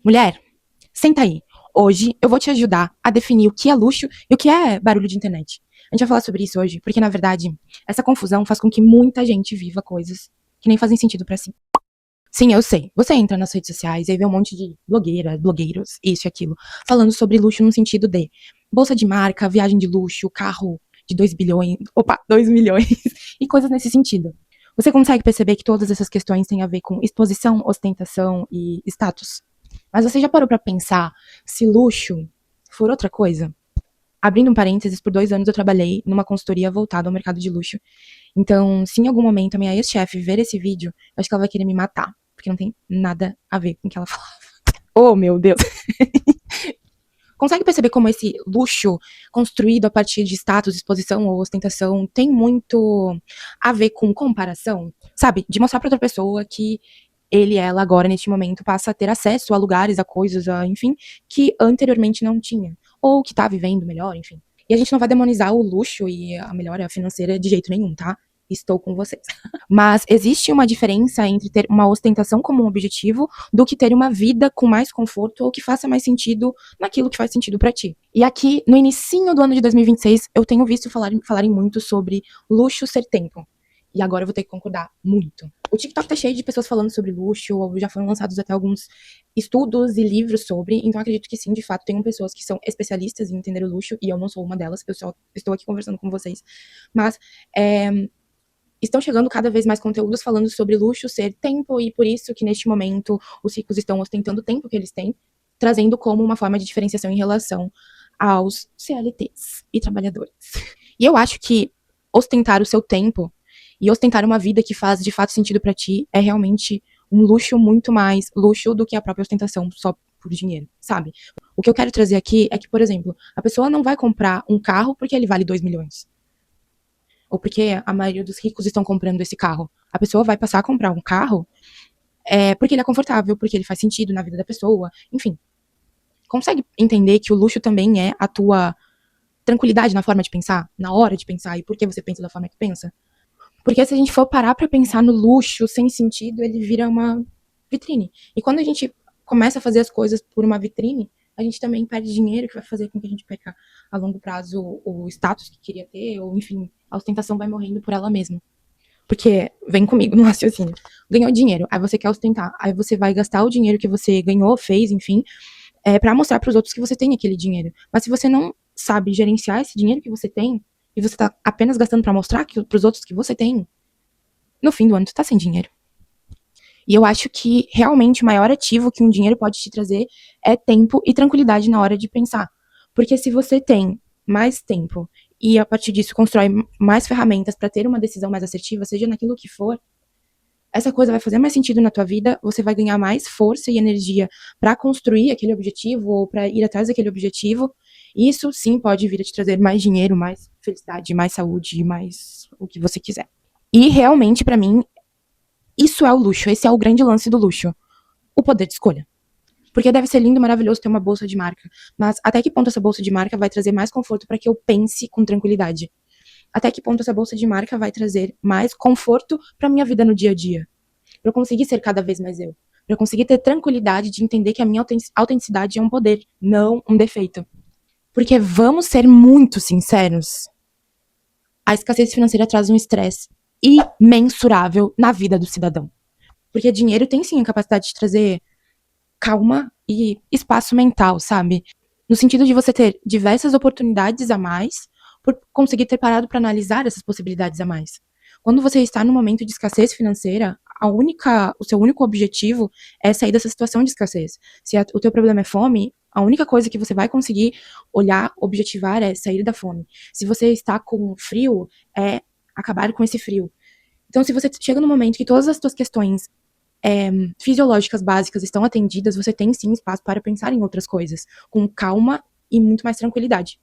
Mulher, senta aí. Hoje eu vou te ajudar a definir o que é luxo e o que é barulho de internet. A gente vai falar sobre isso hoje, porque na verdade, essa confusão faz com que muita gente viva coisas que nem fazem sentido pra si. Sim, eu sei. Você entra nas redes sociais e aí vê um monte de blogueira, blogueiros, isso e aquilo, falando sobre luxo no sentido de bolsa de marca, viagem de luxo, carro de 2 bilhões, opa, 2 milhões e coisas nesse sentido. Você consegue perceber que todas essas questões têm a ver com exposição, ostentação e status? Mas você já parou pra pensar se luxo for outra coisa? Abrindo um parênteses, por 2 anos eu trabalhei numa consultoria voltada ao mercado de luxo. Então, se em algum momento a minha ex-chefe ver esse vídeo, eu acho que ela vai querer me matar. Porque não tem nada a ver com o que ela fala. Oh, meu Deus. Consegue perceber como esse luxo construído a partir de status, exposição ou ostentação tem muito a ver com comparação? Sabe? De mostrar pra outra pessoa que ele, ela, agora, neste momento, passa a ter acesso a lugares, a coisas, enfim, que anteriormente não tinha. Ou que tá vivendo melhor, enfim. E a gente não vai demonizar o luxo e a melhora financeira de jeito nenhum, tá? Estou com vocês. Mas existe uma diferença entre ter uma ostentação como um objetivo do que ter uma vida com mais conforto ou que faça mais sentido naquilo que faz sentido pra ti. E aqui, no inicinho do ano de 2026, eu tenho visto falarem muito sobre luxo ser tempo. E agora eu vou ter que concordar muito. O TikTok tá cheio de pessoas falando sobre luxo, ou já foram lançados até alguns estudos e livros sobre, então acredito que sim, de fato, tem pessoas que são especialistas em entender o luxo, e eu não sou uma delas, eu só estou aqui conversando com vocês. Mas, estão chegando cada vez mais conteúdos falando sobre luxo ser tempo, e por isso que neste momento os ricos estão ostentando o tempo que eles têm, trazendo como uma forma de diferenciação em relação aos CLTs e trabalhadores. E eu acho que ostentar o seu tempo e ostentar uma vida que faz de fato sentido pra ti é realmente um luxo muito mais luxo do que a própria ostentação só por dinheiro, sabe? O que eu quero trazer aqui é que, por exemplo, a pessoa não vai comprar um carro porque ele vale 2 milhões. Ou porque a maioria dos ricos estão comprando esse carro. A pessoa vai passar a comprar um carro porque ele é confortável, porque ele faz sentido na vida da pessoa, enfim. Consegue entender que o luxo também é a tua tranquilidade na forma de pensar, na hora de pensar, e por que você pensa da forma que pensa? Porque se a gente for parar pra pensar no luxo sem sentido, ele vira uma vitrine. E quando a gente começa a fazer as coisas por uma vitrine, a gente também perde dinheiro, que vai fazer com que a gente perca a longo prazo o status que queria ter, ou enfim, a ostentação vai morrendo por ela mesma. Porque, vem comigo no raciocínio, ganhou dinheiro, aí você quer ostentar, aí você vai gastar o dinheiro que você ganhou, fez, enfim, pra mostrar pros outros que você tem aquele dinheiro. Mas se você não sabe gerenciar esse dinheiro que você tem, e você tá apenas gastando pra mostrar pros outros que você tem, no fim do ano tu tá sem dinheiro. E eu acho que realmente o maior ativo que um dinheiro pode te trazer é tempo e tranquilidade na hora de pensar. Porque se você tem mais tempo e a partir disso constrói mais ferramentas para ter uma decisão mais assertiva, seja naquilo que for, essa coisa vai fazer mais sentido na tua vida, você vai ganhar mais força e energia para construir aquele objetivo ou para ir atrás daquele objetivo. Isso sim pode vir a te trazer mais dinheiro, mais felicidade, mais saúde, mais o que você quiser. E realmente, para mim, isso é o luxo, esse é o grande lance do luxo. O poder de escolha. Porque deve ser lindo, maravilhoso ter uma bolsa de marca. Mas até que ponto essa bolsa de marca vai trazer mais conforto para que eu pense com tranquilidade? Até que ponto essa bolsa de marca vai trazer mais conforto para minha vida no dia a dia? Para eu conseguir ser cada vez mais eu. Para eu conseguir ter tranquilidade de entender que a minha autenticidade é um poder, não um defeito. Porque vamos ser muito sinceros, a escassez financeira traz um estresse imensurável na vida do cidadão. Porque dinheiro tem sim a capacidade de trazer calma e espaço mental, sabe? No sentido de você ter diversas oportunidades a mais por conseguir ter parado para analisar essas possibilidades a mais. Quando você está num momento de escassez financeira, o seu único objetivo é sair dessa situação de escassez. Se o teu problema é fome, a única coisa que você vai conseguir olhar, objetivar é sair da fome. Se você está com frio, é acabar com esse frio. Então, se você chega no momento que todas as suas questões fisiológicas básicas estão atendidas, você tem sim espaço para pensar em outras coisas, com calma e muito mais tranquilidade.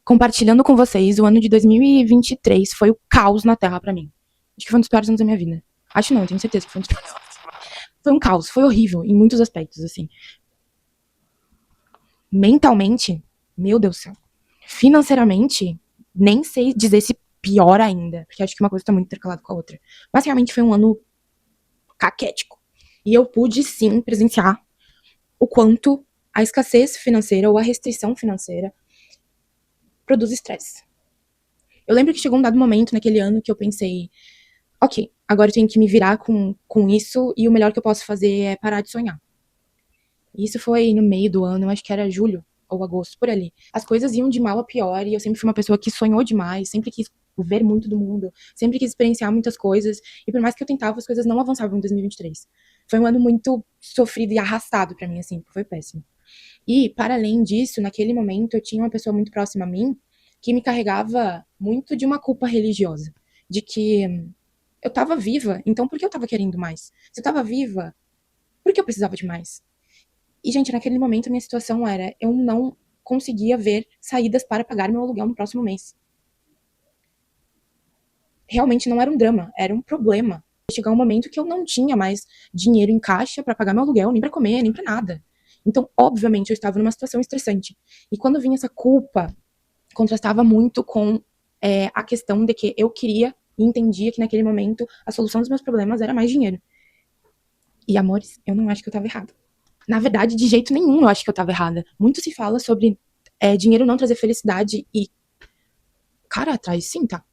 Compartilhando com vocês, o ano de 2023 foi o caos na Terra pra mim. Acho que foi um dos piores anos da minha vida. Acho não, tenho certeza que foi um dos piores. Foi um caos, foi horrível em muitos aspectos, assim. Mentalmente, meu Deus do céu. Financeiramente, nem sei dizer se pior ainda, porque acho que uma coisa tá muito intercalada com a outra. Mas realmente foi um ano caquético. E eu pude sim presenciar o quanto a escassez financeira ou a restrição financeira produz estresse. Eu lembro que chegou um dado momento naquele ano que eu pensei, ok, agora eu tenho que me virar com isso e o melhor que eu posso fazer é parar de sonhar. E isso foi no meio do ano, eu acho que era julho ou agosto, por ali. As coisas iam de mal a pior e eu sempre fui uma pessoa que sonhou demais, sempre quis ver muito do mundo, sempre quis experienciar muitas coisas. E por mais que eu tentava, as coisas não avançavam em 2023. Foi um ano muito sofrido e arrastado pra mim, assim, foi péssimo. E, para além disso, naquele momento eu tinha uma pessoa muito próxima a mim que me carregava muito de uma culpa religiosa. De que eu tava viva, então por que eu tava querendo mais? Se eu tava viva, por que eu precisava de mais? E, gente, naquele momento a minha situação era, eu não conseguia ver saídas para pagar meu aluguel no próximo mês. Realmente não era um drama, era um problema. Chegar um momento que eu não tinha mais dinheiro em caixa para pagar meu aluguel, nem para comer, nem para nada. Então, obviamente, eu estava numa situação estressante. E quando vinha essa culpa, contrastava muito com a questão de que eu queria e entendia que naquele momento a solução dos meus problemas era mais dinheiro. E, amores, eu não acho que eu estava errada. Na verdade, de jeito nenhum eu acho que eu tava errada. Muito se fala sobre dinheiro não trazer felicidade e, cara, traz sim, tá?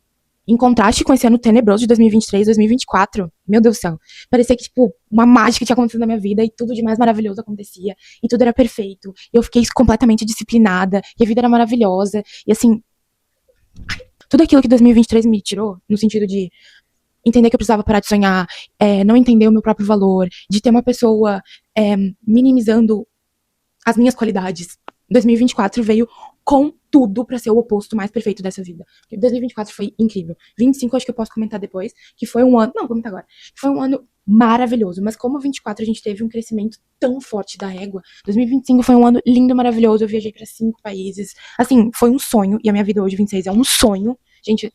Em contraste com esse ano tenebroso de 2023, 2024, meu Deus do céu. Parecia que, tipo, uma mágica tinha acontecido na minha vida e tudo de mais maravilhoso acontecia. E tudo era perfeito. E eu fiquei completamente disciplinada. E a vida era maravilhosa. E, assim, tudo aquilo que 2023 me tirou, no sentido de entender que eu precisava parar de sonhar, não entender o meu próprio valor, de ter uma pessoa minimizando as minhas qualidades. 2024 veio com tudo pra ser o oposto mais perfeito dessa vida. 2024 foi incrível. 25 acho que eu posso comentar depois, que foi um ano, não, vou comentar agora. Foi um ano maravilhoso, mas como 24 a gente teve um crescimento tão forte da régua, 2025 foi um ano lindo, maravilhoso, eu viajei pra 5 países. Assim, foi um sonho, e a minha vida hoje, 26, é um sonho. Gente,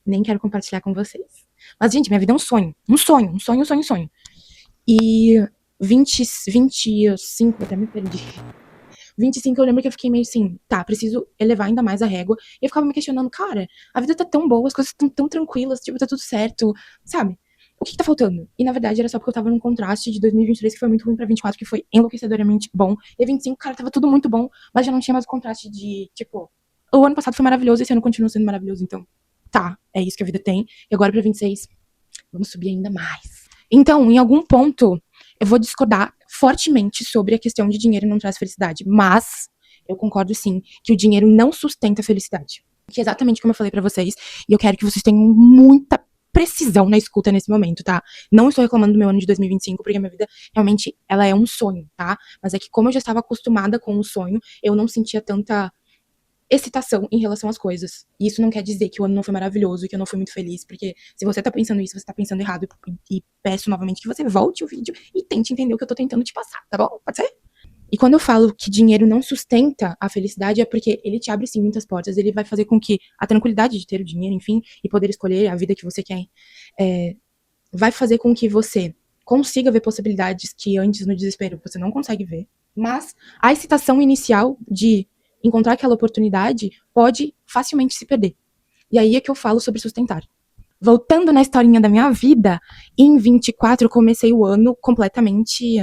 nem quero compartilhar com vocês. Mas, gente, minha vida é um sonho. Um sonho, um sonho, um sonho, um sonho. E 25, até me perdi. 25, eu lembro que eu fiquei meio assim, tá, preciso elevar ainda mais a régua. E eu ficava me questionando, cara, a vida tá tão boa, as coisas estão tão tranquilas, tipo, tá tudo certo, sabe? O que tá faltando? E na verdade era só porque eu tava num contraste de 2023 que foi muito ruim pra 24, que foi enlouquecedoramente bom. E 25, cara, tava tudo muito bom, mas já não tinha mais o contraste de, tipo, o ano passado foi maravilhoso e esse ano continua sendo maravilhoso, então, tá, é isso que a vida tem. E agora pra 26, vamos subir ainda mais. Então, em algum ponto, eu vou discordar fortemente sobre a questão de dinheiro não traz felicidade, mas eu concordo sim que o dinheiro não sustenta a felicidade. Que é exatamente como eu falei pra vocês, e eu quero que vocês tenham muita precisão na escuta nesse momento, tá? Não estou reclamando do meu ano de 2025, porque a minha vida realmente ela é um sonho, tá? Mas é que como eu já estava acostumada com o sonho, eu não sentia tanta excitação em relação às coisas. E isso não quer dizer que o ano não foi maravilhoso e que eu não fui muito feliz, porque se você tá pensando isso, você tá pensando errado. E peço novamente que você volte o vídeo e tente entender o que eu tô tentando te passar, tá bom? Pode ser? E quando eu falo que dinheiro não sustenta a felicidade, é porque ele te abre sim muitas portas, ele vai fazer com que a tranquilidade de ter o dinheiro, enfim, e poder escolher a vida que você quer, vai fazer com que você consiga ver possibilidades que antes no desespero você não consegue ver. Mas a excitação inicial de encontrar aquela oportunidade pode facilmente se perder. E aí é que eu falo sobre sustentar. Voltando na historinha da minha vida, em 24 eu comecei o ano completamente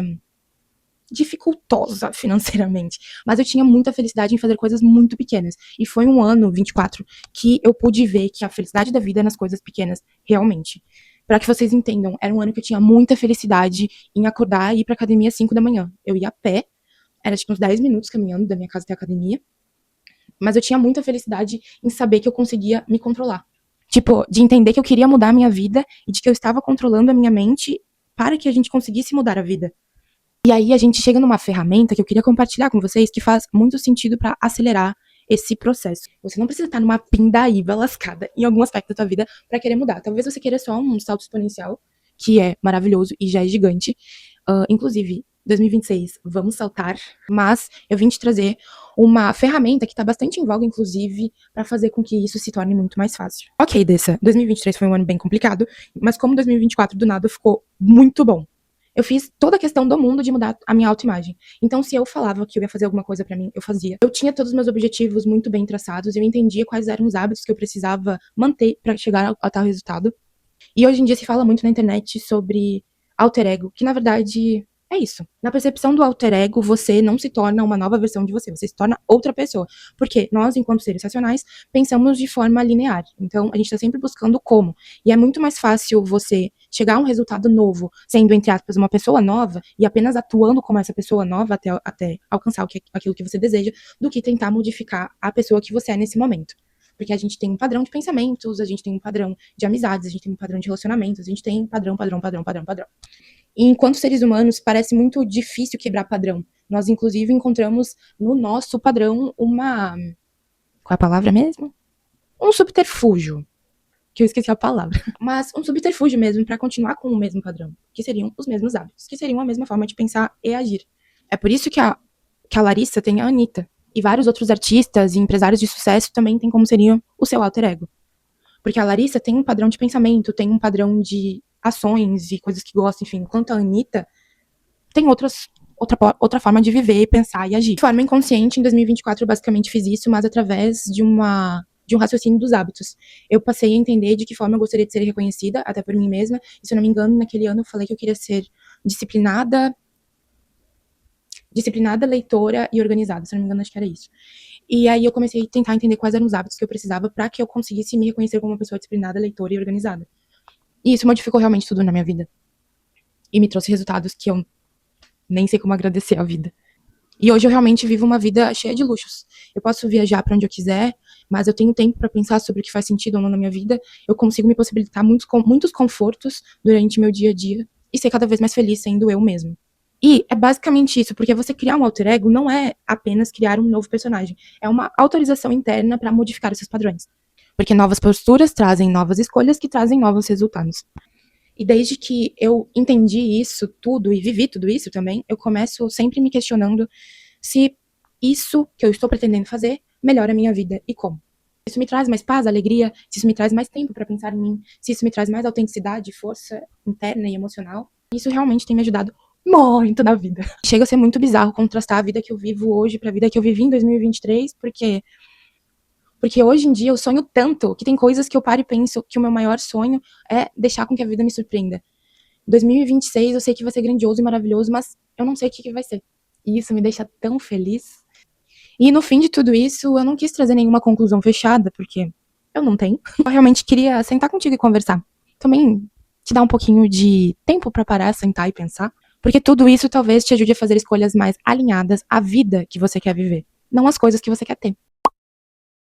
dificultosa financeiramente, mas eu tinha muita felicidade em fazer coisas muito pequenas. E foi um ano, 24, que eu pude ver que a felicidade da vida é nas coisas pequenas, realmente. Pra que vocês entendam, era um ano que eu tinha muita felicidade em acordar e ir pra academia às 5 da manhã. Eu ia a pé, era tipo uns 10 minutos caminhando da minha casa até a academia, mas eu tinha muita felicidade em saber que eu conseguia me controlar. Tipo, de entender que eu queria mudar a minha vida e de que eu estava controlando a minha mente para que a gente conseguisse mudar a vida. E aí a gente chega numa ferramenta que eu queria compartilhar com vocês que faz muito sentido para acelerar esse processo. Você não precisa estar numa pindaíba lascada em algum aspecto da tua vida para querer mudar. Talvez você queira só um salto exponencial, que é maravilhoso e já é gigante. Inclusive, 2026, vamos saltar. Mas eu vim te trazer uma ferramenta que está bastante em voga, inclusive, para fazer com que isso se torne muito mais fácil. Ok, Dessa, 2023 foi um ano bem complicado, mas como 2024 do nada ficou muito bom. Eu fiz toda a questão do mundo de mudar a minha autoimagem. Então, se eu falava que eu ia fazer alguma coisa pra mim, eu fazia. Eu tinha todos os meus objetivos muito bem traçados, eu entendia quais eram os hábitos que eu precisava manter pra chegar a tal resultado. E hoje em dia se fala muito na internet sobre alter ego, que na verdade É isso. Na percepção do alter ego, você não se torna uma nova versão de você, você se torna outra pessoa. Porque nós, enquanto seres racionais, pensamos de forma linear. Então, a gente está sempre buscando como. E é muito mais fácil você chegar a um resultado novo, sendo, entre aspas, uma pessoa nova, e apenas atuando como essa pessoa nova até alcançar aquilo que você deseja, do que tentar modificar a pessoa que você é nesse momento. Porque a gente tem um padrão de pensamentos, a gente tem um padrão de amizades, a gente tem um padrão de relacionamentos, a gente tem padrão, padrão, padrão, padrão, padrão. E enquanto seres humanos, parece muito difícil quebrar padrão. Nós, inclusive, encontramos no nosso padrão uma. Qual é a palavra mesmo? Um subterfúgio. Que eu esqueci a palavra. Mas um subterfúgio mesmo para continuar com o mesmo padrão. Que seriam os mesmos hábitos. Que seriam a mesma forma de pensar e agir. É por isso que a Larissa tem a Anitta. E vários outros artistas e empresários de sucesso também têm como seria o seu alter ego. Porque a Larissa tem um padrão de pensamento, tem um padrão de ações e coisas que gosta, enfim. Enquanto a Anitta tem outra forma de viver, pensar e agir. De forma inconsciente, em 2024 eu basicamente fiz isso, mas através de um raciocínio dos hábitos. Eu passei a entender de que forma eu gostaria de ser reconhecida, até por mim mesma. E, se eu não me engano, naquele ano eu falei que eu queria ser disciplinada, leitora e organizada. Se eu não me engano, acho que era isso. E aí eu comecei a tentar entender quais eram os hábitos que eu precisava para que eu conseguisse me reconhecer como uma pessoa disciplinada, leitora e organizada. E isso modificou realmente tudo na minha vida. E me trouxe resultados que eu nem sei como agradecer à vida. E hoje eu realmente vivo uma vida cheia de luxos. Eu posso viajar para onde eu quiser, mas eu tenho tempo para pensar sobre o que faz sentido ou não na minha vida. Eu consigo me possibilitar muitos confortos durante meu dia a dia e ser cada vez mais feliz sendo eu mesmo. E é basicamente isso, porque você criar um alter ego não é apenas criar um novo personagem, é uma autorização interna para modificar os seus padrões. Porque novas posturas trazem novas escolhas que trazem novos resultados. E desde que eu entendi isso tudo e vivi tudo isso também, eu começo sempre me questionando se isso que eu estou pretendendo fazer melhora a minha vida e como. Se isso me traz mais paz, alegria, se isso me traz mais tempo para pensar em mim, se isso me traz mais autenticidade, força interna e emocional, isso realmente tem me ajudado muito na vida. Chega a ser muito bizarro contrastar a vida que eu vivo hoje para a vida que eu vivi em 2023, porque hoje em dia eu sonho tanto que tem coisas que eu paro e penso que o meu maior sonho é deixar com que a vida me surpreenda. 2026 eu sei que vai ser grandioso e maravilhoso, mas eu não sei o que vai ser. E isso me deixa tão feliz. E no fim de tudo isso, eu não quis trazer nenhuma conclusão fechada, porque eu não tenho. Eu realmente queria sentar contigo e conversar. Também te dar um pouquinho de tempo para parar, sentar e pensar. Porque tudo isso talvez te ajude a fazer escolhas mais alinhadas à vida que você quer viver, não às coisas que você quer ter.